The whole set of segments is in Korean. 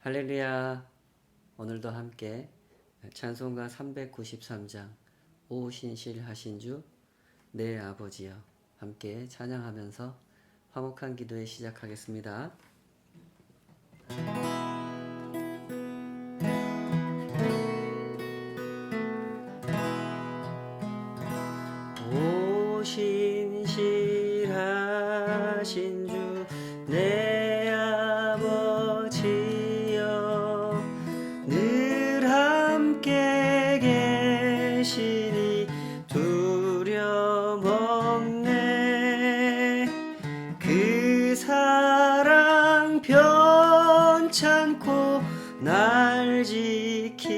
할렐루야. 오늘도 함께 찬송가 393장 오신실하신 주 내 아버지여 함께 찬양하면서 화목한 기도에 시작하겠습니다. 오신실하신 주 내 아버지여 늘 함께 계시니 두려움 없네. 그 사랑 편찮고 날 지키시며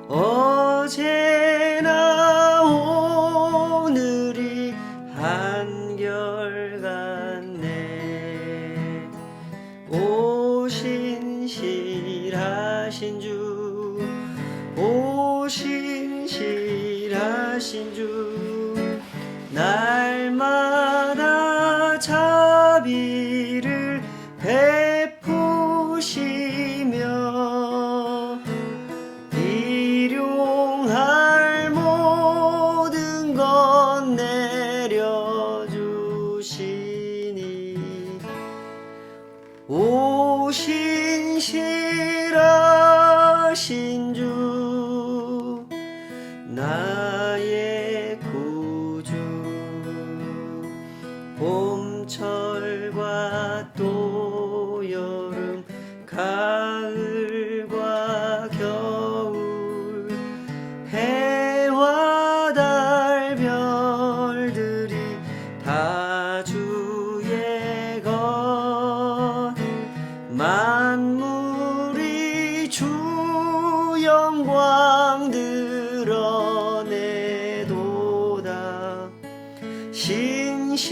어제나 오늘이 한결같네. 오신실하신 주 오신실하신 주 날마다 자비를 베푸시며 일용할 모든 것 내려주시니 오신실하신 주 나의 구주 봄철과 또 여름 가을과 겨울 해와 달 별들이 다 주의 것 만물이 주 영광 드러내도다. 신실한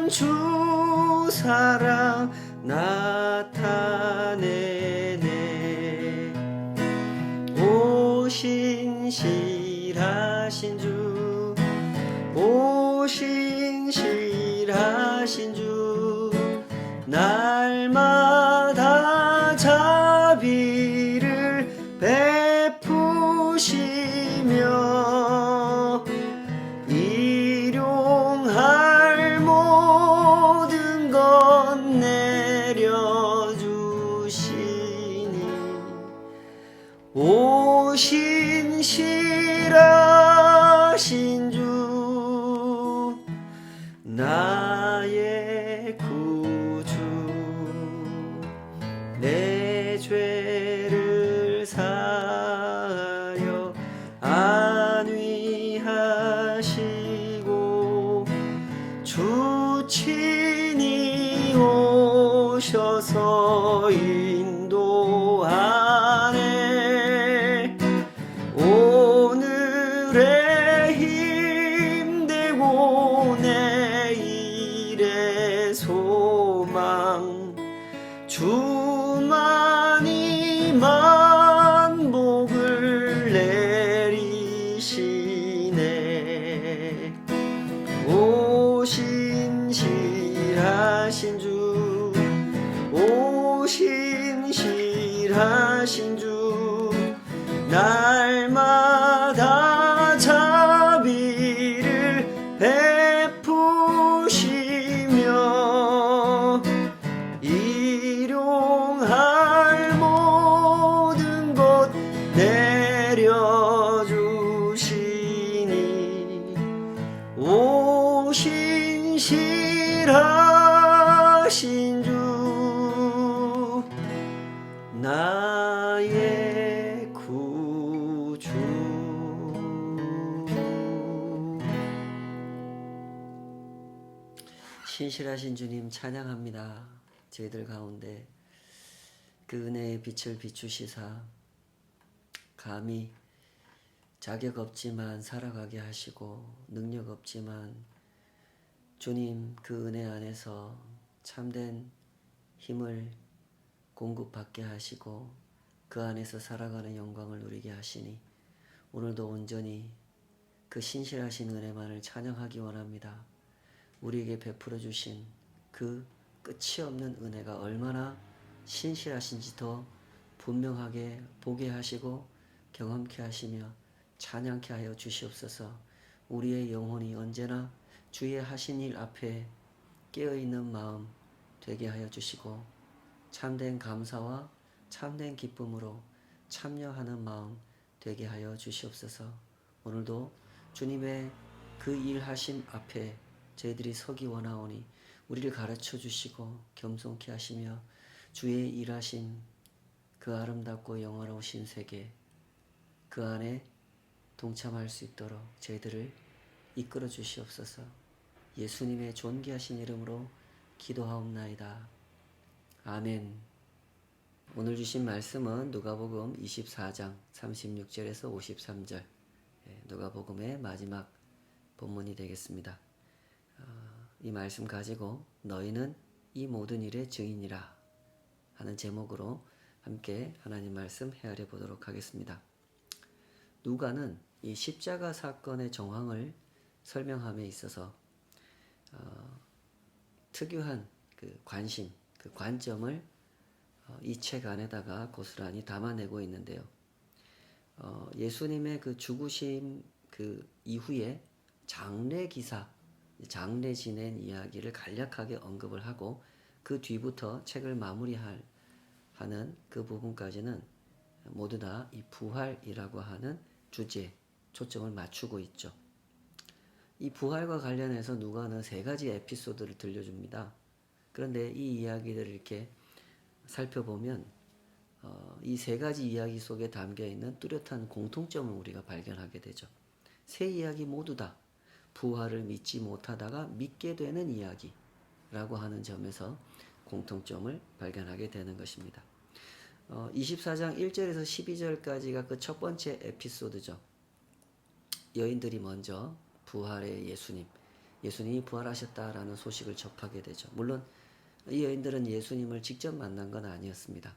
주 사랑 나타내네. 오신실하신 주 오신실하신 주 날마다 자비를 베푸시며 일용할 모든 것 내려주시니 오신실하신 주 나의 구주 내 죄를 사하여 안위하시고 주 친히 오셔서 인도하네. 오늘의 힘되고 내일의 소망 주만이 만복을 내리시네. 오신실하신 주 오신실하신 주 날마다 자비를 베푸시며 일용할 모든 것 내려주시니 오신실하신 주 나의 구주. 신실하신 주님 찬양합니다. 저희들 가운데 그 은혜의 빛을 비추시사 감히 자격 없지만 살아가게 하시고 능력 없지만 주님 그 은혜 안에서 참된 힘을 공급받게 하시고 그 안에서 살아가는 영광을 누리게 하시니 오늘도 온전히 그 신실하신 은혜만을 찬양하기 원합니다. 우리에게 베풀어 주신 그 끝이 없는 은혜가 얼마나 신실하신지 더 분명하게 보게 하시고 경험케 하시며 찬양케 하여 주시옵소서. 우리의 영혼이 언제나 주의 하신 일 앞에 깨어있는 마음 되게 하여 주시고 참된 감사와 참된 기쁨으로 참여하는 마음 되게 하여 주시옵소서. 오늘도 주님의 그 일하심 앞에 저희들이 서기 원하오니 우리를 가르쳐 주시고 겸손케 하시며 주의 일하심 그 아름답고 영화로우신 세계 그 안에 동참할 수 있도록 저희들을 이끌어 주시옵소서. 예수님의 존귀하신 이름으로 기도하옵나이다. 아멘. 오늘 주신 말씀은 누가복음 24장 36절에서 53절 누가복음의 마지막 본문이 되겠습니다. 이 말씀 가지고 너희는 이 모든 일의 증인이라 하는 제목으로 함께 하나님 말씀 헤아려 보도록 하겠습니다. 누가는 이 십자가 사건의 정황을 설명함에 있어서 특유한 그 관심, 그 관점을 이 책 안에다가 고스란히 담아내고 있는데요. 예수님의 그 죽으심 그 이후에 장례 기사, 장례 지낸 이야기를 간략하게 언급을 하고 그 뒤부터 책을 마무리하는 그 부분까지는 모두 다 이 부활이라고 하는 주제에 초점을 맞추고 있죠. 이 부활과 관련해서 누가는 세 가지 에피소드를 들려줍니다. 그런데 이 이야기들을 이렇게 살펴보면 이 세 가지 이야기 속에 담겨있는 뚜렷한 공통점을 우리가 발견하게 되죠. 세 이야기 모두 다 부활을 믿지 못하다가 믿게 되는 이야기라고 하는 점에서 공통점을 발견하게 되는 것입니다. 24장 1절에서 12절까지가 그 첫 번째 에피소드죠. 여인들이 먼저 부활의 예수님이 부활하셨다라는 소식을 접하게 되죠. 물론 이 여인들은 예수님을 직접 만난 건 아니었습니다.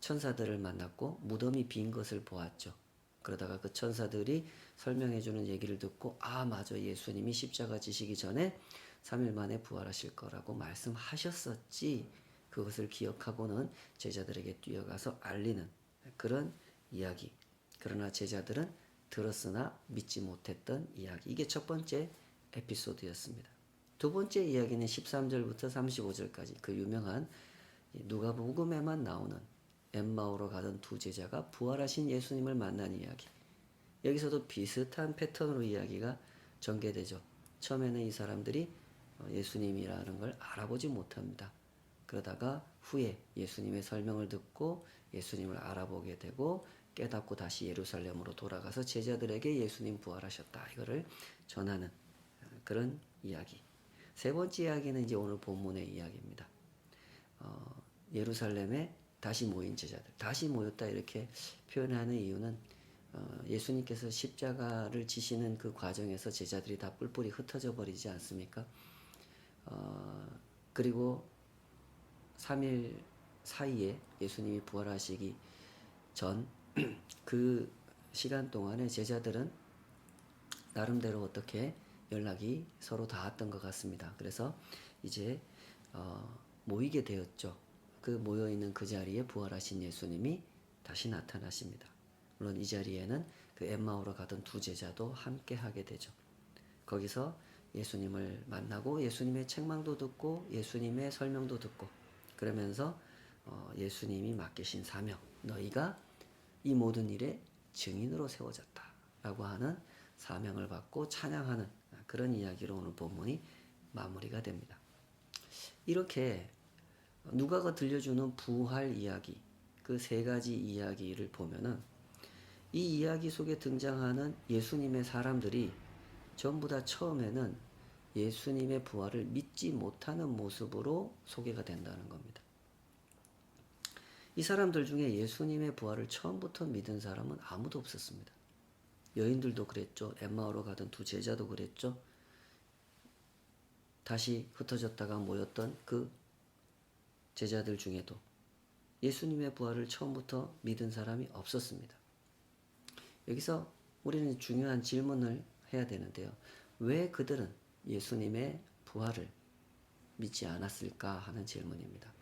천사들을 만났고 무덤이 빈 것을 보았죠. 그러다가 그 천사들이 설명해주는 얘기를 듣고 맞아, 예수님이 십자가 지시기 전에 3일 만에 부활하실 거라고 말씀하셨었지. 그것을 기억하고는 제자들에게 뛰어가서 알리는 그런 이야기. 그러나 제자들은 들었으나 믿지 못했던 이야기. 이게 첫 번째 에피소드였습니다. 두 번째 이야기는 13절부터 35절까지 그 유명한 누가복음에만 나오는 엠마오로 가던 두 제자가 부활하신 예수님을 만난 이야기. 여기서도 비슷한 패턴으로 이야기가 전개되죠. 처음에는 이 사람들이 예수님이라는 걸 알아보지 못합니다. 그러다가 후에 예수님의 설명을 듣고 예수님을 알아보게 되고 깨닫고 다시 예루살렘으로 돌아가서 제자들에게 예수님 부활하셨다 이거를 전하는 그런 이야기. 세 번째 이야기는 이제 오늘 본문의 이야기입니다. 예루살렘에 다시 모인 제자들, 다시 모였다 이렇게 표현하는 이유는 예수님께서 십자가를 지시는 그 과정에서 제자들이 다 뿔뿔이 흩어져 버리지 않습니까? 그리고 3일 사이에 예수님이 부활하시기 전 그 시간 동안에 제자들은 나름대로 어떻게 연락이 서로 닿았던 것 같습니다. 그래서 이제 모이게 되었죠. 그 모여있는 그 자리에 부활하신 예수님이 다시 나타나십니다. 물론 이 자리에는 그 엠마오로 가던 두 제자도 함께 하게 되죠. 거기서 예수님을 만나고 예수님의 책망도 듣고 예수님의 설명도 듣고 그러면서 예수님이 맡기신 사명, 너희가 이 모든 일에 증인으로 세워졌다 라고 하는 사명을 받고 찬양하는 그런 이야기로 오늘 본문이 마무리가 됩니다. 이렇게 누가가 들려주는 부활 이야기, 그 세 가지 이야기를 보면은 이 이야기 속에 등장하는 예수님의 사람들이 전부 다 처음에는 예수님의 부활을 믿지 못하는 모습으로 소개가 된다는 겁니다. 이 사람들 중에 예수님의 부활을 처음부터 믿은 사람은 아무도 없었습니다. 여인들도 그랬죠. 엠마오로 가던 두 제자도 그랬죠. 다시 흩어졌다가 모였던 그 제자들 중에도 예수님의 부활을 처음부터 믿은 사람이 없었습니다. 여기서 우리는 중요한 질문을 해야 되는데요. 왜 그들은 예수님의 부활을 믿지 않았을까 하는 질문입니다.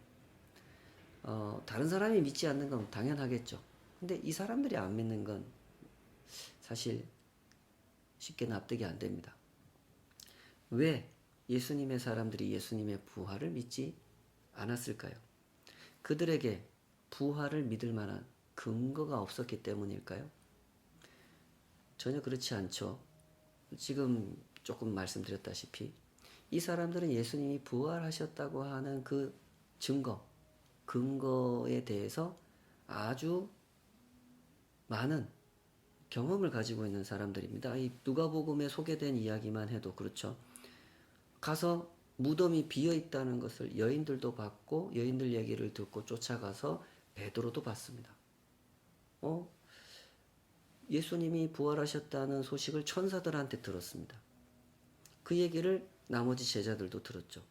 다른 사람이 믿지 않는 건 당연하겠죠. 근데 이 사람들이 안 믿는 건 사실 쉽게 납득이 안 됩니다. 왜 예수님의 사람들이 예수님의 부활을 믿지 않았을까요? 그들에게 부활을 믿을 만한 근거가 없었기 때문일까요? 전혀 그렇지 않죠. 지금 조금 말씀드렸다시피 이 사람들은 예수님이 부활하셨다고 하는 그 근거에 대해서 아주 많은 경험을 가지고 있는 사람들입니다. 이 누가복음에 소개된 이야기만 해도 그렇죠. 가서 무덤이 비어 있다는 것을 여인들도 봤고 여인들 얘기를 듣고 쫓아가서 베드로도 봤습니다. 예수님이 부활하셨다는 소식을 천사들한테 들었습니다. 그 얘기를 나머지 제자들도 들었죠.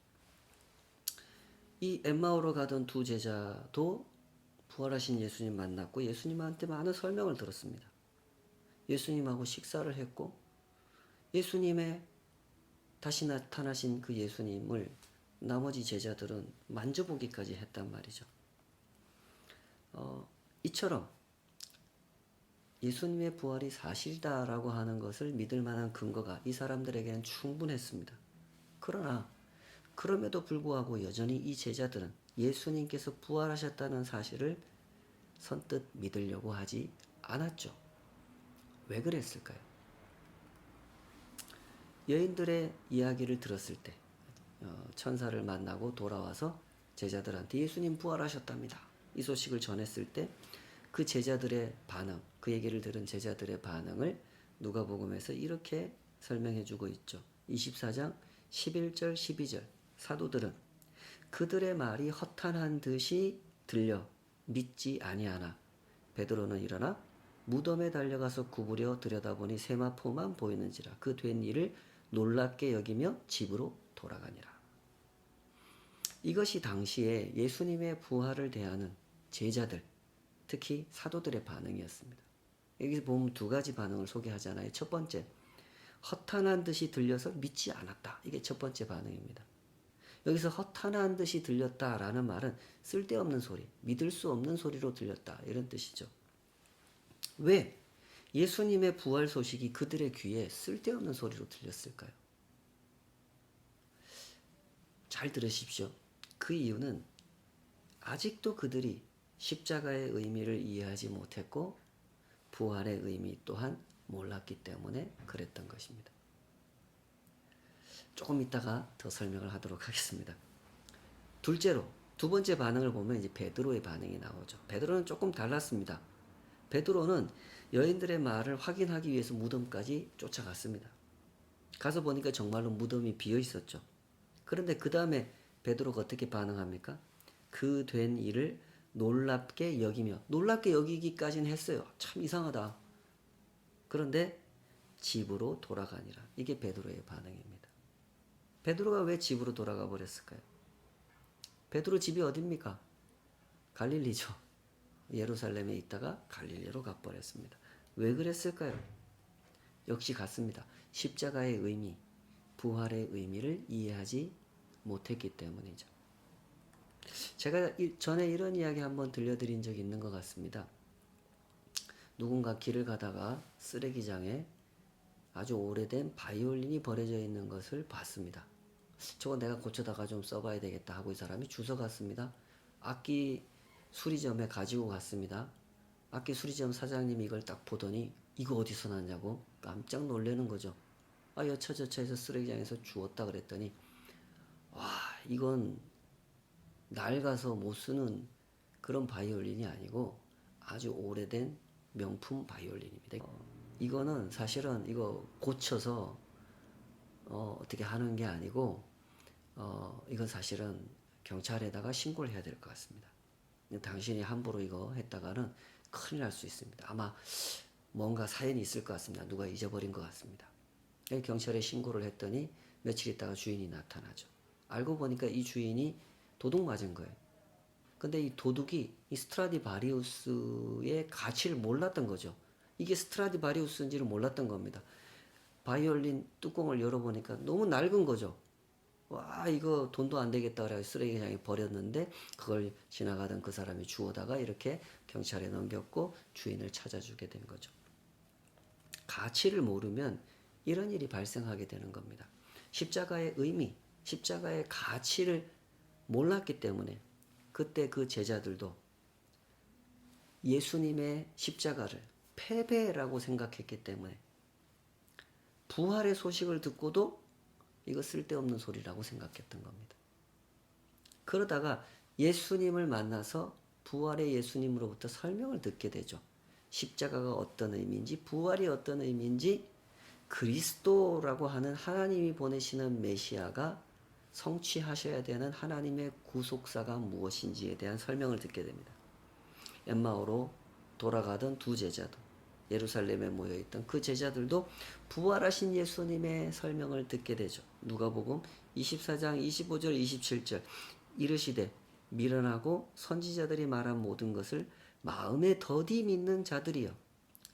이 엠마오로 가던 두 제자도 부활하신 예수님 만났고 예수님한테 많은 설명을 들었습니다. 예수님하고 식사를 했고 예수님의 다시 나타나신 그 예수님을 나머지 제자들은 만져보기까지 했단 말이죠. 이처럼 예수님의 부활이 사실이다라고 하는 것을 믿을 만한 근거가 이 사람들에게는 충분했습니다. 그러나 그럼에도 불구하고 여전히 이 제자들은 예수님께서 부활하셨다는 사실을 선뜻 믿으려고 하지 않았죠. 왜 그랬을까요? 여인들의 이야기를 들었을 때 천사를 만나고 돌아와서 제자들한테 예수님 부활하셨답니다. 이 소식을 전했을 때 그 제자들의 반응, 그 얘기를 들은 제자들의 반응을 누가복음에서 이렇게 설명해 주고 있죠. 24장 11절 12절 사도들은 그들의 말이 허탄한 듯이 들려 믿지 아니하나 베드로는 일어나 무덤에 달려가서 구부려 들여다보니 세마포만 보이는지라 그 된 일을 놀랍게 여기며 집으로 돌아가니라. 이것이 당시에 예수님의 부활을 대하는 제자들, 특히 사도들의 반응이었습니다. 여기서 보면 두 가지 반응을 소개하잖아요. 첫 번째, 허탄한 듯이 들려서 믿지 않았다. 이게 첫 번째 반응입니다. 여기서 허탄한 듯이 들렸다라는 말은 쓸데없는 소리, 믿을 수 없는 소리로 들렸다. 이런 뜻이죠. 왜 예수님의 부활 소식이 그들의 귀에 쓸데없는 소리로 들렸을까요? 잘 들으십시오. 그 이유는 아직도 그들이 십자가의 의미를 이해하지 못했고 부활의 의미 또한 몰랐기 때문에 그랬던 것입니다. 조금 이따가 더 설명을 하도록 하겠습니다. 둘째로 두 번째 반응을 보면 이제 베드로의 반응이 나오죠. 베드로는 조금 달랐습니다. 베드로는 여인들의 말을 확인하기 위해서 무덤까지 쫓아갔습니다. 가서 보니까 정말로 무덤이 비어 있었죠. 그런데 그 다음에 베드로가 어떻게 반응합니까? 그 된 일을 놀랍게 여기며, 놀랍게 여기기까지는 했어요. 참 이상하다. 그런데 집으로 돌아가니라. 이게 베드로의 반응입니다. 베드로가 왜 집으로 돌아가 버렸을까요? 베드로 집이 어딥니까? 갈릴리죠. 예루살렘에 있다가 갈릴리로 가버렸습니다. 왜 그랬을까요? 역시 같습니다. 십자가의 의미, 부활의 의미를 이해하지 못했기 때문이죠. 제가 전에 이런 이야기 한번 들려드린 적이 있는 것 같습니다. 누군가 길을 가다가 쓰레기장에 아주 오래된 바이올린이 버려져 있는 것을 봤습니다. 저거 내가 고쳐다가 좀 써봐야 되겠다 하고 이 사람이 주워 갔습니다. 악기 수리점에 가지고 갔습니다. 악기 수리점 사장님이 이걸 딱 보더니 이거 어디서 났냐고 깜짝 놀라는 거죠. 여차저차해서 쓰레기장에서 주웠다 그랬더니 와, 이건 낡아서 못 쓰는 그런 바이올린이 아니고 아주 오래된 명품 바이올린입니다. 이거는 사실은 이거 고쳐서 어떻게 하는 게 아니고 이건 사실은 경찰에다가 신고를 해야 될 것 같습니다. 당신이 함부로 이거 했다가는 큰일 날 수 있습니다. 아마 뭔가 사연이 있을 것 같습니다. 누가 잊어버린 것 같습니다. 경찰에 신고를 했더니 며칠 있다가 주인이 나타나죠. 알고 보니까 이 주인이 도둑 맞은 거예요. 근데 이 도둑이 이 스트라디바리우스의 가치를 몰랐던 거죠. 이게 스트라디바리우스인지를 몰랐던 겁니다. 바이올린 뚜껑을 열어보니까 너무 낡은 거죠. 와 이거 돈도 안 되겠다 그래 쓰레기장에 버렸는데 그걸 지나가던 그 사람이 주워다가 이렇게 경찰에 넘겼고 주인을 찾아주게 된 거죠. 가치를 모르면 이런 일이 발생하게 되는 겁니다. 십자가의 의미, 십자가의 가치를 몰랐기 때문에 그때 그 제자들도 예수님의 십자가를 패배라고 생각했기 때문에 부활의 소식을 듣고도 이거 쓸데없는 소리라고 생각했던 겁니다. 그러다가 예수님을 만나서 부활의 예수님으로부터 설명을 듣게 되죠. 십자가가 어떤 의미인지, 부활이 어떤 의미인지, 그리스도라고 하는 하나님이 보내시는 메시아가 성취하셔야 되는 하나님의 구속사가 무엇인지에 대한 설명을 듣게 됩니다. 엠마오로 돌아가던 두 제자도, 예루살렘에 모여있던 그 제자들도 부활하신 예수님의 설명을 듣게 되죠. 누가복음 24장 25절 27절 이르시되 미련하고 선지자들이 말한 모든 것을 마음에 더디 믿는 자들이여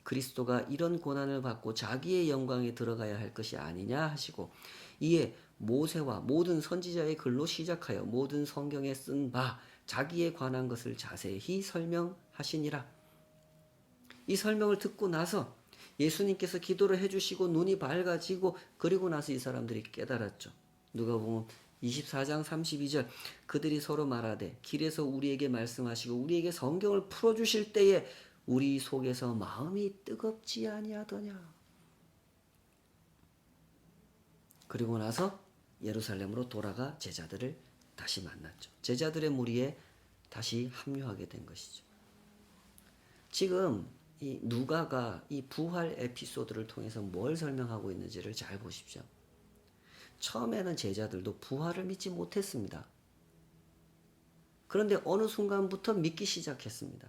그리스도가 이런 고난을 받고 자기의 영광에 들어가야 할 것이 아니냐 하시고 이에 모세와 모든 선지자의 글로 시작하여 모든 성경에 쓴 바 자기에 관한 것을 자세히 설명하시니라. 이 설명을 듣고 나서 예수님께서 기도를 해주시고 눈이 밝아지고 그리고 나서 이 사람들이 깨달았죠. 누가복음 24장 32절 그들이 서로 말하되 길에서 우리에게 말씀하시고 우리에게 성경을 풀어주실 때에 우리 속에서 마음이 뜨겁지 아니하더냐. 그리고 나서 예루살렘으로 돌아가 제자들을 다시 만났죠. 제자들의 무리에 다시 합류하게 된 것이죠. 지금 이 누가가 이 부활 에피소드를 통해서 뭘 설명하고 있는지를 잘 보십시오. 처음에는 제자들도 부활을 믿지 못했습니다. 그런데 어느 순간부터 믿기 시작했습니다.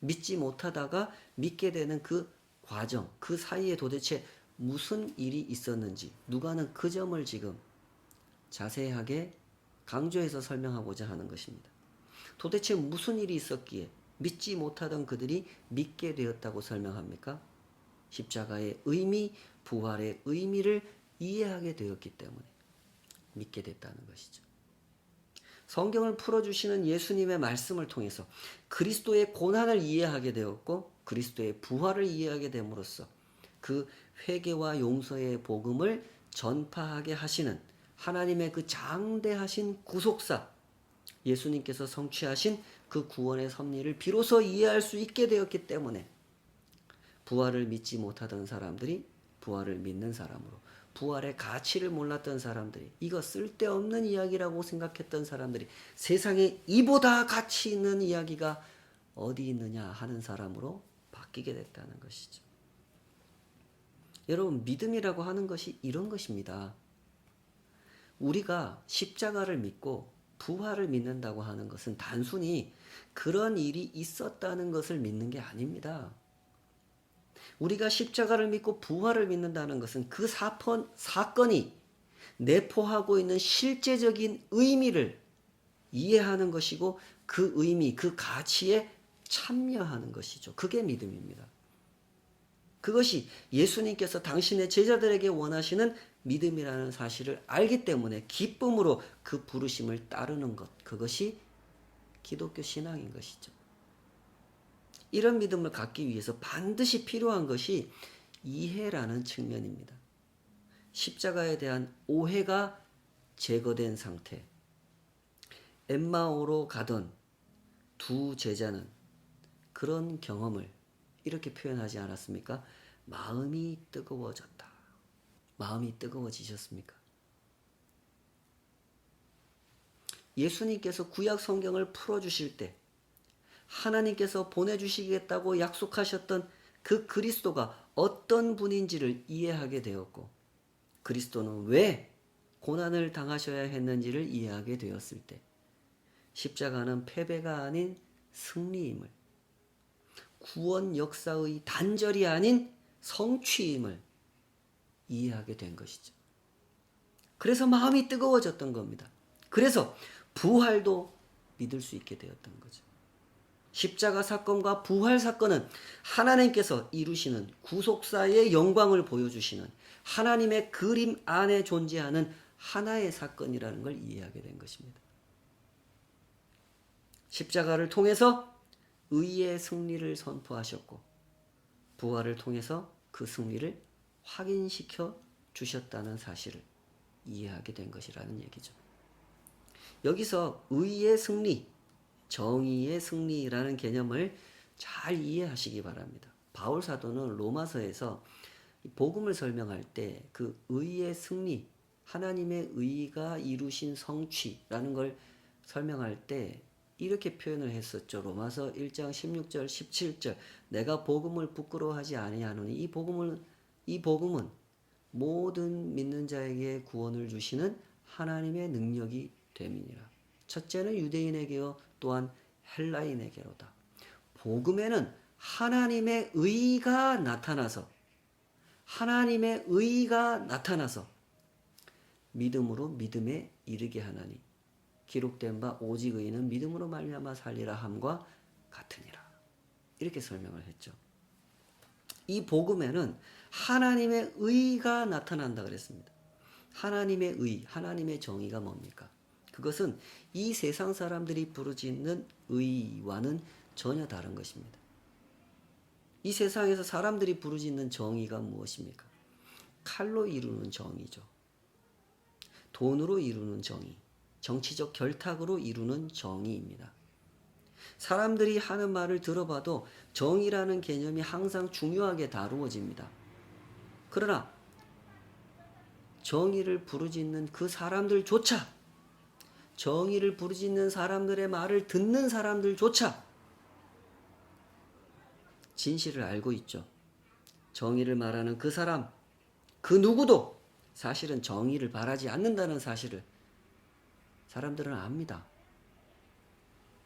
믿지 못하다가 믿게 되는 그 과정, 그 사이에 도대체 무슨 일이 있었는지 누가는 그 점을 지금 자세하게 강조해서 설명하고자 하는 것입니다. 도대체 무슨 일이 있었기에 믿지 못하던 그들이 믿게 되었다고 설명합니까? 십자가의 의미, 부활의 의미를 이해하게 되었기 때문에 믿게 됐다는 것이죠. 성경을 풀어주시는 예수님의 말씀을 통해서 그리스도의 고난을 이해하게 되었고 그리스도의 부활을 이해하게 됨으로써 그 회개와 용서의 복음을 전파하게 하시는 하나님의 그 장대하신 구속사, 예수님께서 성취하신 그 구원의 섭리를 비로소 이해할 수 있게 되었기 때문에 부활을 믿지 못하던 사람들이 부활을 믿는 사람으로, 부활의 가치를 몰랐던 사람들이, 이거 쓸데없는 이야기라고 생각했던 사람들이 세상에 이보다 가치 있는 이야기가 어디 있느냐 하는 사람으로 바뀌게 됐다는 것이죠. 여러분, 믿음이라고 하는 것이 이런 것입니다. 우리가 십자가를 믿고 부활을 믿는다고 하는 것은 단순히 그런 일이 있었다는 것을 믿는 게 아닙니다. 우리가 십자가를 믿고 부활을 믿는다는 것은 그 사건이 내포하고 있는 실제적인 의미를 이해하는 것이고 그 의미, 그 가치에 참여하는 것이죠. 그게 믿음입니다. 그것이 예수님께서 당신의 제자들에게 원하시는 믿음이라는 사실을 알기 때문에 기쁨으로 그 부르심을 따르는 것, 그것이 기독교 신앙인 것이죠. 이런 믿음을 갖기 위해서 반드시 필요한 것이 이해라는 측면입니다. 십자가에 대한 오해가 제거된 상태. 엠마오로 가던 두 제자는 그런 경험을 이렇게 표현하지 않았습니까? 마음이 뜨거워졌다. 마음이 뜨거워지셨습니까? 예수님께서 구약 성경을 풀어주실 때 하나님께서 보내주시겠다고 약속하셨던 그 그리스도가 어떤 분인지를 이해하게 되었고 그리스도는 왜 고난을 당하셔야 했는지를 이해하게 되었을 때 십자가는 패배가 아닌 승리임을, 구원 역사의 단절이 아닌 성취임을 이해하게 된 것이죠. 그래서 마음이 뜨거워졌던 겁니다. 그래서 부활도 믿을 수 있게 되었던 거죠. 십자가 사건과 부활 사건은 하나님께서 이루시는 구속사의 영광을 보여주시는 하나님의 그림 안에 존재하는 하나의 사건이라는 걸 이해하게 된 것입니다. 십자가를 통해서 의의 승리를 선포하셨고 부활을 통해서 그 승리를 확인시켜 주셨다는 사실을 이해하게 된 것이라는 얘기죠. 여기서 의의 승리, 정의의 승리라는 개념을 잘 이해하시기 바랍니다. 바울 사도는 로마서에서 복음을 설명할 때 그 의의 승리, 하나님의 의가 이루신 성취라는 걸 설명할 때 이렇게 표현을 했었죠. 로마서 1장 16절 17절 내가 복음을 부끄러워하지 아니하노니 이 복음은 모든 믿는 자에게 구원을 주시는 하나님의 능력이 됨이니라. 첫째는 유대인에게요 또한 헬라인에게로다. 복음에는 하나님의 의가 나타나서 믿음으로 믿음에 이르게 하나니 기록된 바 오직 의인은 믿음으로 말미암아 살리라 함과 같으니라. 이렇게 설명을 했죠. 이 복음에는 하나님의 의가 나타난다 그랬습니다. 하나님의 의, 하나님의 정의가 뭡니까? 그것은 이 세상 사람들이 부르짖는 의와는 전혀 다른 것입니다. 이 세상에서 사람들이 부르짖는 정의가 무엇입니까? 칼로 이루는 정의죠. 돈으로 이루는 정의, 정치적 결탁으로 이루는 정의입니다. 사람들이 하는 말을 들어봐도 정의라는 개념이 항상 중요하게 다루어집니다. 그러나 정의를 부르짖는 그 사람들조차, 정의를 부르짖는 사람들의 말을 듣는 사람들조차 진실을 알고 있죠. 정의를 말하는 그 사람, 그 누구도 사실은 정의를 바라지 않는다는 사실을 사람들은 압니다.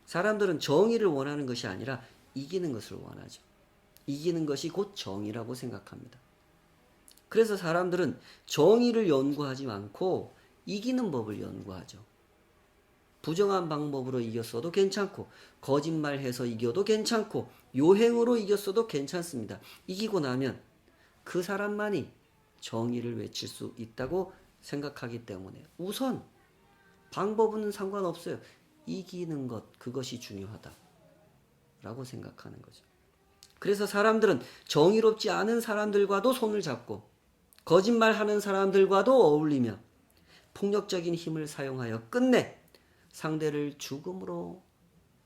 사람들은 정의를 원하는 것이 아니라 이기는 것을 원하죠. 이기는 것이 곧 정의라고 생각합니다. 그래서 사람들은 정의를 연구하지 않고 이기는 법을 연구하죠. 부정한 방법으로 이겼어도 괜찮고 거짓말해서 이겨도 괜찮고 요행으로 이겼어도 괜찮습니다. 이기고 나면 그 사람만이 정의를 외칠 수 있다고 생각하기 때문에 우선 방법은 상관없어요. 이기는 것, 그것이 중요하다라고 생각하는 거죠. 그래서 사람들은 정의롭지 않은 사람들과도 손을 잡고 거짓말하는 사람들과도 어울리며 폭력적인 힘을 사용하여 끝내 상대를 죽음으로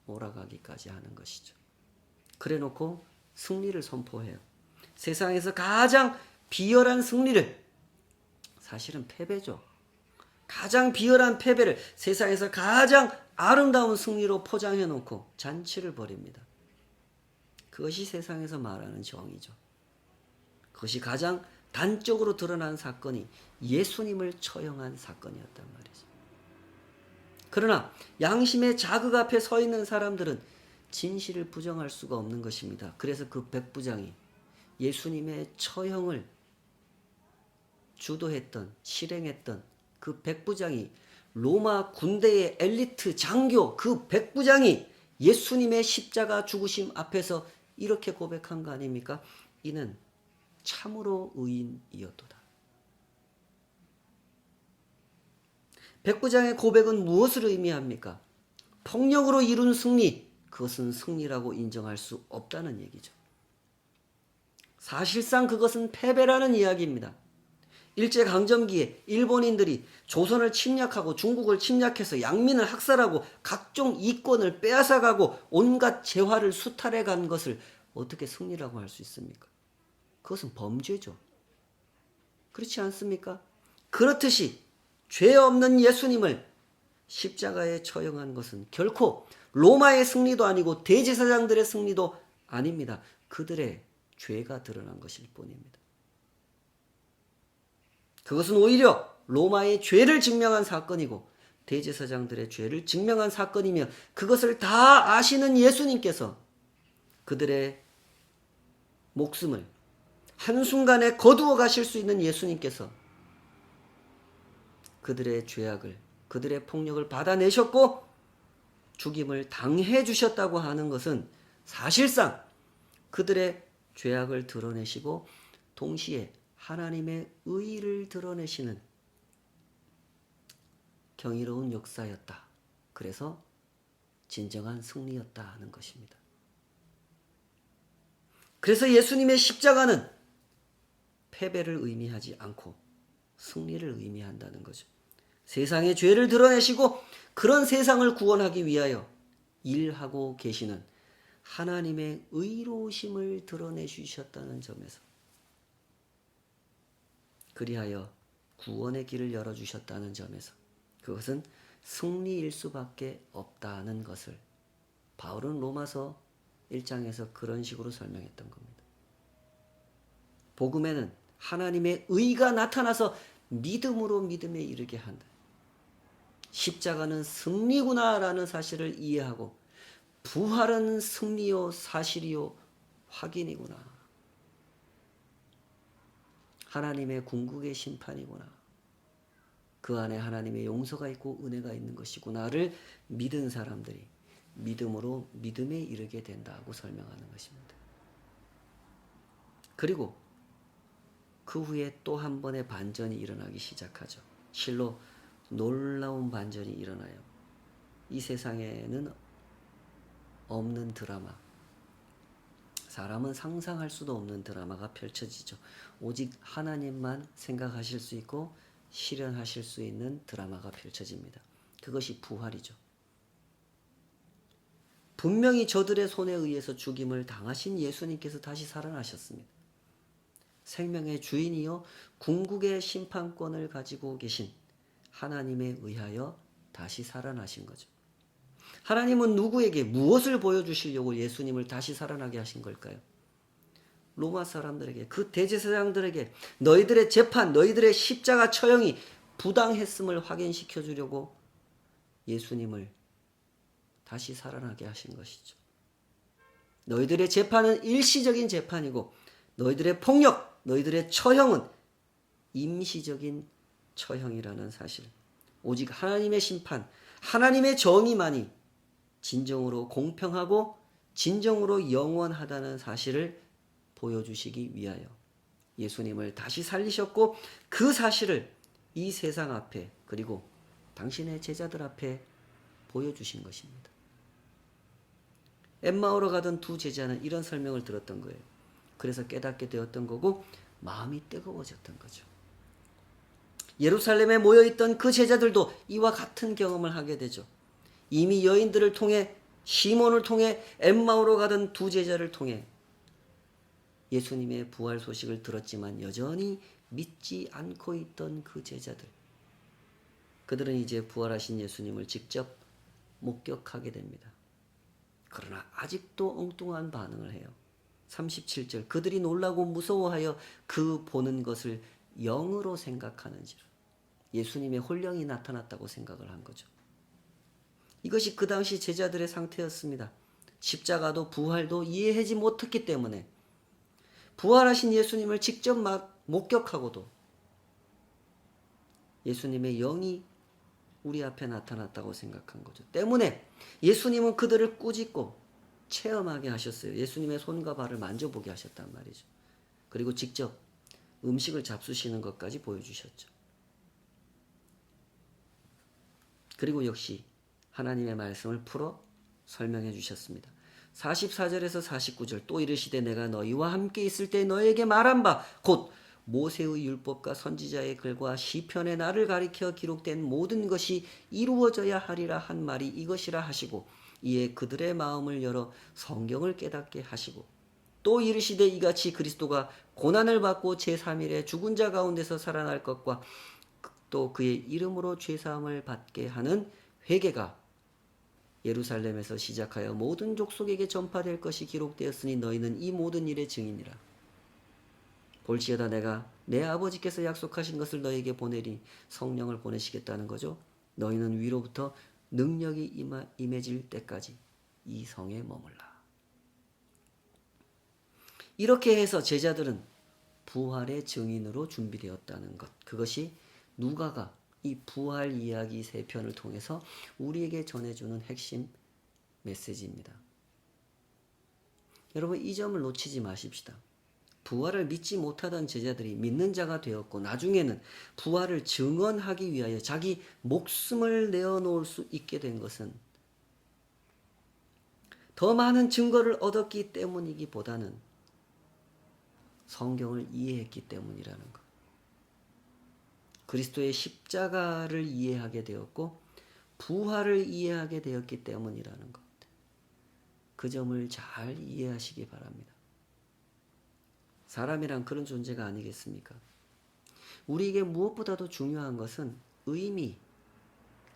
몰아가기까지 하는 것이죠. 그래놓고 승리를 선포해요. 세상에서 가장 비열한 승리를, 사실은 패배죠. 가장 비열한 패배를 세상에서 가장 아름다운 승리로 포장해놓고 잔치를 벌입니다. 그것이 세상에서 말하는 정의죠. 그것이 가장 단적으로 드러난 사건이 예수님을 처형한 사건이었단 말이죠. 그러나 양심의 자극 앞에 서 있는 사람들은 진실을 부정할 수가 없는 것입니다. 그래서 그 백부장이 예수님의 처형을 주도했던, 실행했던 그 백부장이 로마 군대의 엘리트 장교 그 백부장이 예수님의 십자가 죽으심 앞에서 이렇게 고백한 거 아닙니까? 이는 참으로 의인이었도다. 백부장의 고백은 무엇을 의미합니까? 폭력으로 이룬 승리, 그것은 승리라고 인정할 수 없다는 얘기죠. 사실상 그것은 패배라는 이야기입니다. 일제강점기에 일본인들이 조선을 침략하고 중국을 침략해서 양민을 학살하고 각종 이권을 빼앗아가고 온갖 재화를 수탈해 간 것을 어떻게 승리라고 할 수 있습니까? 그것은 범죄죠. 그렇지 않습니까? 그렇듯이 죄 없는 예수님을 십자가에 처형한 것은 결코 로마의 승리도 아니고 대제사장들의 승리도 아닙니다. 그들의 죄가 드러난 것일 뿐입니다. 그것은 오히려 로마의 죄를 증명한 사건이고 대제사장들의 죄를 증명한 사건이며 그것을 다 아시는 예수님께서 그들의 목숨을 한순간에 거두어 가실 수 있는 예수님께서 그들의 죄악을, 그들의 폭력을 받아내셨고 죽임을 당해 주셨다고 하는 것은 사실상 그들의 죄악을 드러내시고 동시에 하나님의 의를 드러내시는 경이로운 역사였다. 그래서 진정한 승리였다 하는 것입니다. 그래서 예수님의 십자가는 패배를 의미하지 않고 승리를 의미한다는 거죠. 세상의 죄를 드러내시고 그런 세상을 구원하기 위하여 일하고 계시는 하나님의 의로우심을 드러내주셨다는 점에서, 그리하여 구원의 길을 열어주셨다는 점에서 그것은 승리일 수밖에 없다는 것을 바울은 로마서 1장에서 그런 식으로 설명했던 겁니다. 복음에는 하나님의 의가 나타나서 믿음으로 믿음에 이르게 한다. 십자가는 승리구나라는 사실을 이해하고 부활은 승리요 사실이요 확인이구나. 하나님의 궁극의 심판이구나. 그 안에 하나님의 용서가 있고 은혜가 있는 것이구나를 믿은 사람들이 믿음으로 믿음에 이르게 된다고 설명하는 것입니다. 그리고 그 후에 또 한 번의 반전이 일어나기 시작하죠. 실로 놀라운 반전이 일어나요. 이 세상에는 없는 드라마, 사람은 상상할 수도 없는 드라마가 펼쳐지죠. 오직 하나님만 생각하실 수 있고 실현하실 수 있는 드라마가 펼쳐집니다. 그것이 부활이죠. 분명히 저들의 손에 의해서 죽임을 당하신 예수님께서 다시 살아나셨습니다. 생명의 주인이요 궁극의 심판권을 가지고 계신 하나님에 의하여 다시 살아나신 거죠. 하나님은 누구에게 무엇을 보여주시려고 예수님을 다시 살아나게 하신 걸까요? 로마 사람들에게, 그 대제사장들에게 너희들의 재판, 너희들의 십자가 처형이 부당했음을 확인시켜 주려고 예수님을 다시 살아나게 하신 것이죠. 너희들의 재판은 일시적인 재판이고 너희들의 폭력, 너희들의 처형은 임시적인 처형이라는 사실. 오직 하나님의 심판, 하나님의 정의만이 진정으로 공평하고 진정으로 영원하다는 사실을 보여주시기 위하여 예수님을 다시 살리셨고 그 사실을 이 세상 앞에 그리고 당신의 제자들 앞에 보여주신 것입니다. 엠마오로 가던 두 제자는 이런 설명을 들었던 거예요. 그래서 깨닫게 되었던 거고 마음이 뜨거워졌던 거죠. 예루살렘에 모여있던 그 제자들도 이와 같은 경험을 하게 되죠. 이미 여인들을 통해, 시몬을 통해, 엠마오로 가던 두 제자를 통해 예수님의 부활 소식을 들었지만 여전히 믿지 않고 있던 그 제자들, 그들은 이제 부활하신 예수님을 직접 목격하게 됩니다. 그러나 아직도 엉뚱한 반응을 해요. 37절, 그들이 놀라고 무서워하여 그 보는 것을 영으로 생각하는지라. 예수님의 혼령이 나타났다고 생각을 한 거죠. 이것이 그 당시 제자들의 상태였습니다. 십자가도 부활도 이해하지 못했기 때문에 부활하신 예수님을 직접 목격하고도 예수님의 영이 우리 앞에 나타났다고 생각한 거죠. 때문에 예수님은 그들을 꾸짖고 체험하게 하셨어요. 예수님의 손과 발을 만져보게 하셨단 말이죠. 그리고 직접 음식을 잡수시는 것까지 보여주셨죠. 그리고 역시 하나님의 말씀을 풀어 설명해 주셨습니다. 44절에서 49절, 또 이르시되 내가 너희와 함께 있을 때 너희에게 말한 바 곧 모세의 율법과 선지자의 글과 시편의 나를 가리켜 기록된 모든 것이 이루어져야 하리라 한 말이 이것이라 하시고 이에 그들의 마음을 열어 성경을 깨닫게 하시고 또 이르시되 이같이 그리스도가 고난을 받고 제3일에 죽은 자 가운데서 살아날 것과 또 그의 이름으로 죄사함을 받게 하는 회개가 예루살렘에서 시작하여 모든 족속에게 전파될 것이 기록되었으니 너희는 이 모든 일의 증인이라. 볼지어다 내가 내 아버지께서 약속하신 것을 너희에게 보내리. 성령을 보내시겠다는 거죠. 너희는 위로부터 능력이 임해질 때까지 이 성에 머물라. 이렇게 해서 제자들은 부활의 증인으로 준비되었다는 것, 그것이 누가가 이 부활 이야기 3편을 통해서 우리에게 전해주는 핵심 메시지입니다. 여러분, 이 점을 놓치지 마십시다. 부활을 믿지 못하던 제자들이 믿는 자가 되었고 나중에는 부활을 증언하기 위하여 자기 목숨을 내어놓을 수 있게 된 것은 더 많은 증거를 얻었기 때문이기보다는 성경을 이해했기 때문이라는 것. 그리스도의 십자가를 이해하게 되었고 부활을 이해하게 되었기 때문이라는 것. 그 점을 잘 이해하시기 바랍니다. 사람이란 그런 존재가 아니겠습니까? 우리에게 무엇보다도 중요한 것은 의미,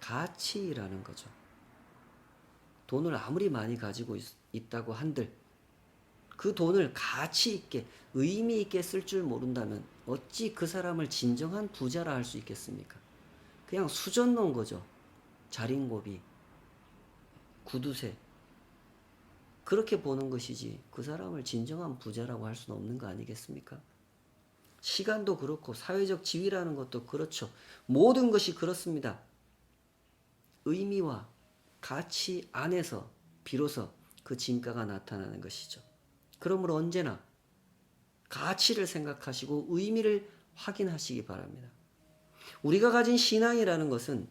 가치라는 거죠. 돈을 아무리 많이 가지고 있다고 한들 그 돈을 가치 있게 의미 있게 쓸 줄 모른다면 어찌 그 사람을 진정한 부자라 할 수 있겠습니까? 그냥 수전 놓은 거죠. 자린고비, 구두쇠 그렇게 보는 것이지 그 사람을 진정한 부자라고 할 수는 없는 거 아니겠습니까? 시간도 그렇고 사회적 지위라는 것도 그렇죠. 모든 것이 그렇습니다. 의미와 가치 안에서 비로소 그 진가가 나타나는 것이죠. 그러므로 언제나 가치를 생각하시고 의미를 확인하시기 바랍니다. 우리가 가진 신앙이라는 것은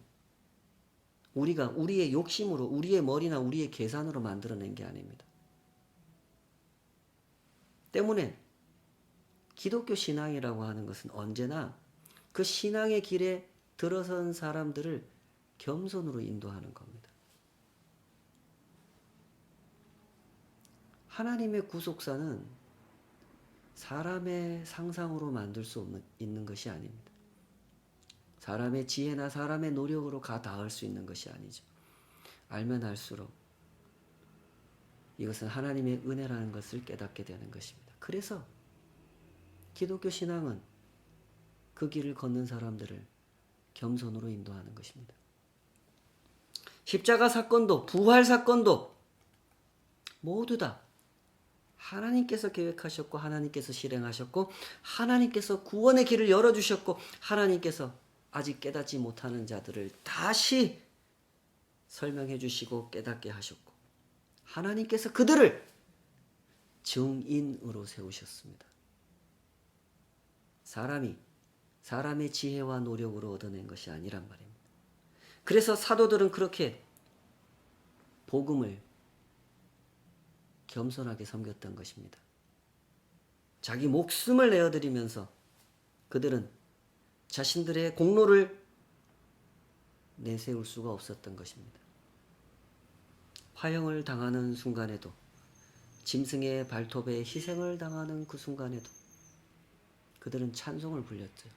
우리가 우리의 욕심으로 우리의 머리나 우리의 계산으로 만들어낸 게 아닙니다. 때문에 기독교 신앙이라고 하는 것은 언제나 그 신앙의 길에 들어선 사람들을 겸손으로 인도하는 겁니다. 하나님의 구속사는 사람의 상상으로 만들 수 있는 것이 아닙니다. 사람의 지혜나 사람의 노력으로 닿을 수 있는 것이 아니죠. 알면 알수록 이것은 하나님의 은혜라는 것을 깨닫게 되는 것입니다. 그래서 기독교 신앙은 그 길을 걷는 사람들을 겸손으로 인도하는 것입니다. 십자가 사건도 부활 사건도 모두 다 하나님께서 계획하셨고 하나님께서 실행하셨고 하나님께서 구원의 길을 열어주셨고 하나님께서 아직 깨닫지 못하는 자들을 다시 설명해 주시고 깨닫게 하셨고 하나님께서 그들을 증인으로 세우셨습니다. 사람의 지혜와 노력으로 얻어낸 것이 아니란 말입니다. 그래서 사도들은 그렇게 복음을 겸손하게 섬겼던 것입니다. 자기 목숨을 내어드리면서 그들은 자신들의 공로를 내세울 수가 없었던 것입니다. 화형을 당하는 순간에도 짐승의 발톱에 희생을 당하는 그 순간에도 그들은 찬송을 불렸죠.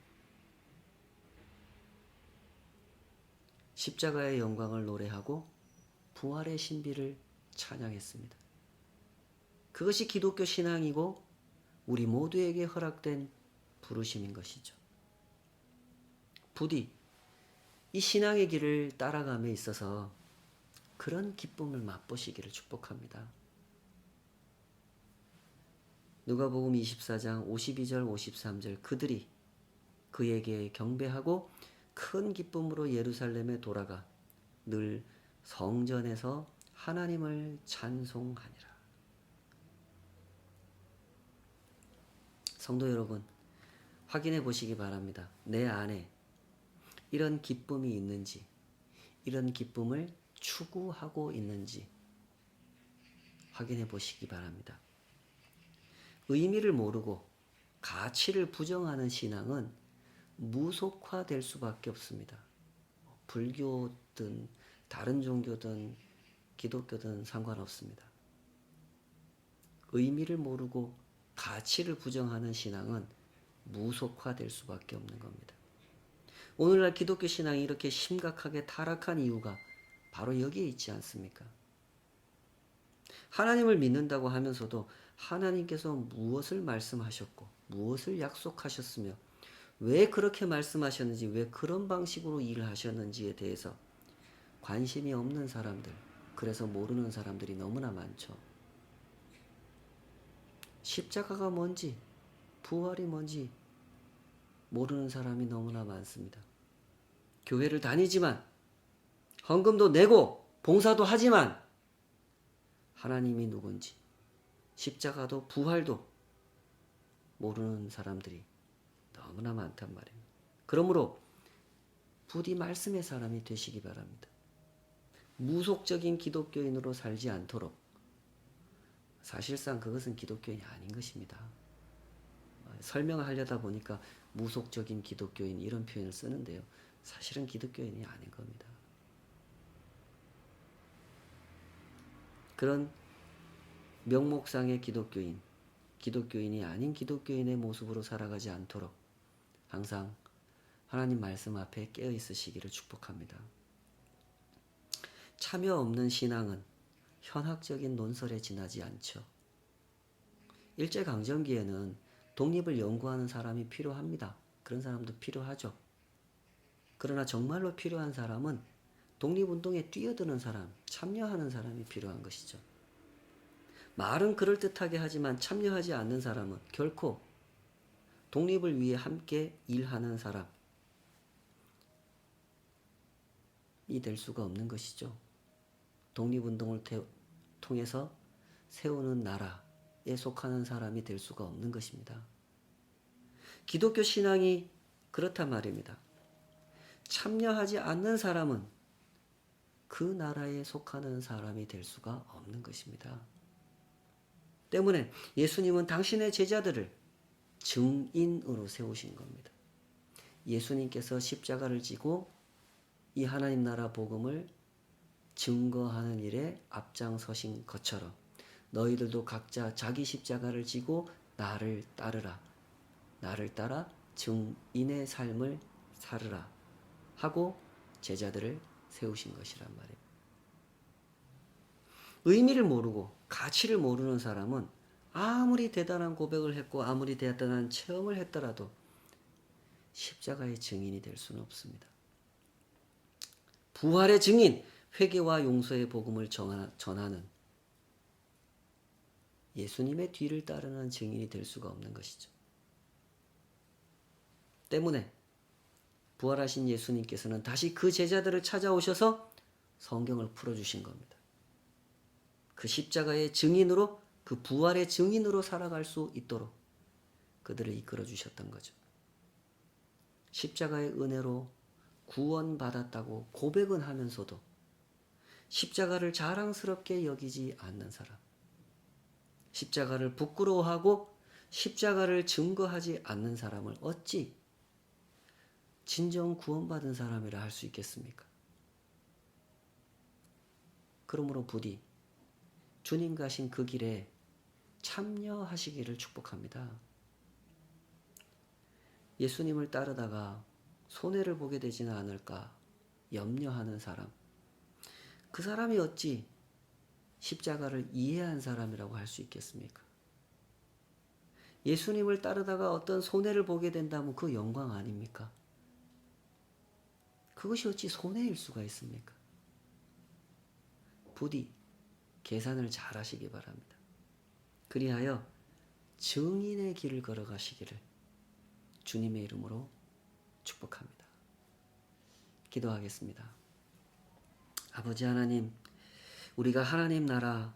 십자가의 영광을 노래하고 부활의 신비를 찬양했습니다. 그것이 기독교 신앙이고 우리 모두에게 허락된 부르심인 것이죠. 부디 이 신앙의 길을 따라감에 있어서 그런 기쁨을 맛보시기를 축복합니다. 누가복음 24장 52절 53절 그들이 그에게 경배하고 큰 기쁨으로 예루살렘에 돌아가 늘 성전에서 하나님을 찬송하니라. 성도 여러분, 확인해 보시기 바랍니다. 내 안에 이런 기쁨이 있는지, 이런 기쁨을 추구하고 있는지 확인해 보시기 바랍니다. 의미를 모르고 가치를 부정하는 신앙은 무속화될 수밖에 없습니다. 불교든 다른 종교든 기독교든 상관없습니다. 의미를 모르고 가치를 부정하는 신앙은 무속화될 수밖에 없는 겁니다. 오늘날 기독교 신앙이 이렇게 심각하게 타락한 이유가 바로 여기에 있지 않습니까? 하나님을 믿는다고 하면서도 하나님께서 무엇을 말씀하셨고 무엇을 약속하셨으며 왜 그렇게 말씀하셨는지 왜 그런 방식으로 일을 하셨는지에 대해서 관심이 없는 사람들, 그래서 모르는 사람들이 너무나 많죠. 십자가가 뭔지 부활이 뭔지 모르는 사람이 너무나 많습니다. 교회를 다니지만 헌금도 내고 봉사도 하지만 하나님이 누군지 십자가도 부활도 모르는 사람들이 너무나 많단 말입니다. 그러므로 부디 말씀의 사람이 되시기 바랍니다. 무속적인 기독교인으로 살지 않도록, 사실상 그것은 기독교인이 아닌 것입니다. 설명을 하려다 보니까 무속적인 기독교인 이런 표현을 쓰는데요. 사실은 기독교인이 아닌 겁니다. 그런 명목상의 기독교인, 기독교인이 아닌 기독교인의 모습으로 살아가지 않도록 항상 하나님 말씀 앞에 깨어 있으시기를 축복합니다. 참여 없는 신앙은 현학적인 논설에 지나지 않죠. 일제강점기에는 독립을 연구하는 사람이 필요합니다. 그런 사람도 필요하죠. 그러나 정말로 필요한 사람은 독립운동에 뛰어드는 사람, 참여하는 사람이 필요한 것이죠. 말은 그럴듯하게 하지만 참여하지 않는 사람은 결코 독립을 위해 함께 일하는 사람이 될 수가 없는 것이죠. 독립운동을 통해서 세우는 나라에 속하는 사람이 될 수가 없는 것입니다. 기독교 신앙이 그렇단 말입니다. 참여하지 않는 사람은 그 나라에 속하는 사람이 될 수가 없는 것입니다. 때문에 예수님은 당신의 제자들을 증인으로 세우신 겁니다. 예수님께서 십자가를 지고 이 하나님 나라 복음을 증거하는 일에 앞장서신 것처럼 너희들도 각자 자기 십자가를 지고 나를 따르라. 나를 따라 증인의 삶을 살으라 하고 제자들을 세우신 것이란 말이에요. 의미를 모르고 가치를 모르는 사람은 아무리 대단한 고백을 했고 아무리 대단한 체험을 했더라도 십자가의 증인이 될 수는 없습니다. 부활의 증인, 회개와 용서의 복음을 전하는 예수님의 뒤를 따르는 증인이 될 수가 없는 것이죠. 때문에 부활하신 예수님께서는 다시 그 제자들을 찾아오셔서 성경을 풀어주신 겁니다. 그 십자가의 증인으로, 그 부활의 증인으로 살아갈 수 있도록 그들을 이끌어 주셨던 거죠. 십자가의 은혜로 구원받았다고 고백은 하면서도 십자가를 자랑스럽게 여기지 않는 사람, 십자가를 부끄러워하고 십자가를 증거하지 않는 사람을 어찌 진정 구원받은 사람이라 할 수 있겠습니까? 그러므로 부디 주님 가신 그 길에 참여하시기를 축복합니다. 예수님을 따르다가 손해를 보게 되지는 않을까 염려하는 사람, 그 사람이 어찌 십자가를 이해한 사람이라고 할 수 있겠습니까? 예수님을 따르다가 어떤 손해를 보게 된다면 그 영광 아닙니까? 그것이 어찌 손해일 수가 있습니까? 부디 계산을 잘 하시기 바랍니다. 그리하여 증인의 길을 걸어가시기를 주님의 이름으로 축복합니다. 기도하겠습니다. 아버지 하나님, 우리가 하나님 나라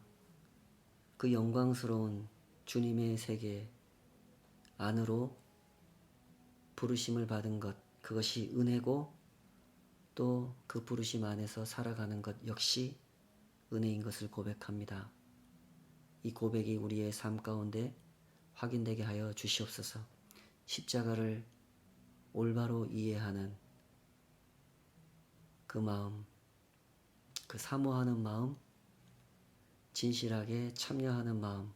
그 영광스러운 주님의 세계 안으로 부르심을 받은 것, 그것이 은혜고 또 그 부르심 안에서 살아가는 것 역시 은혜인 것을 고백합니다. 이 고백이 우리의 삶 가운데 확인되게 하여 주시옵소서. 십자가를 올바로 이해하는 그 마음, 그 사모하는 마음, 진실하게 참여하는 마음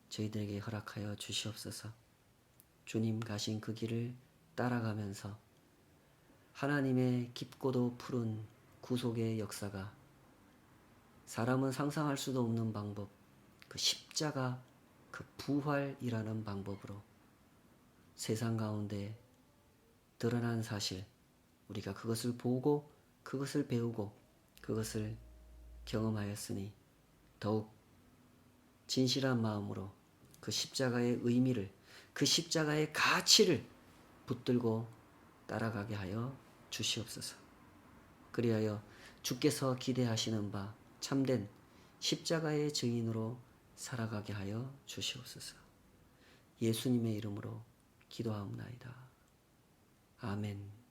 저희들에게 허락하여 주시옵소서. 주님 가신 그 길을 따라가면서 하나님의 깊고도 푸른 구속의 역사가 사람은 상상할 수도 없는 방법, 그 십자가, 그 부활이라는 방법으로 세상 가운데 드러난 사실, 우리가 그것을 보고 그것을 배우고 그것을 경험하였으니 더욱 진실한 마음으로 그 십자가의 의미를, 그 십자가의 가치를 붙들고 따라가게 하여 주시옵소서. 그리하여 주께서 기대하시는 바 참된 십자가의 증인으로 살아가게 하여 주시옵소서. 예수님의 이름으로 기도하옵나이다. 아멘.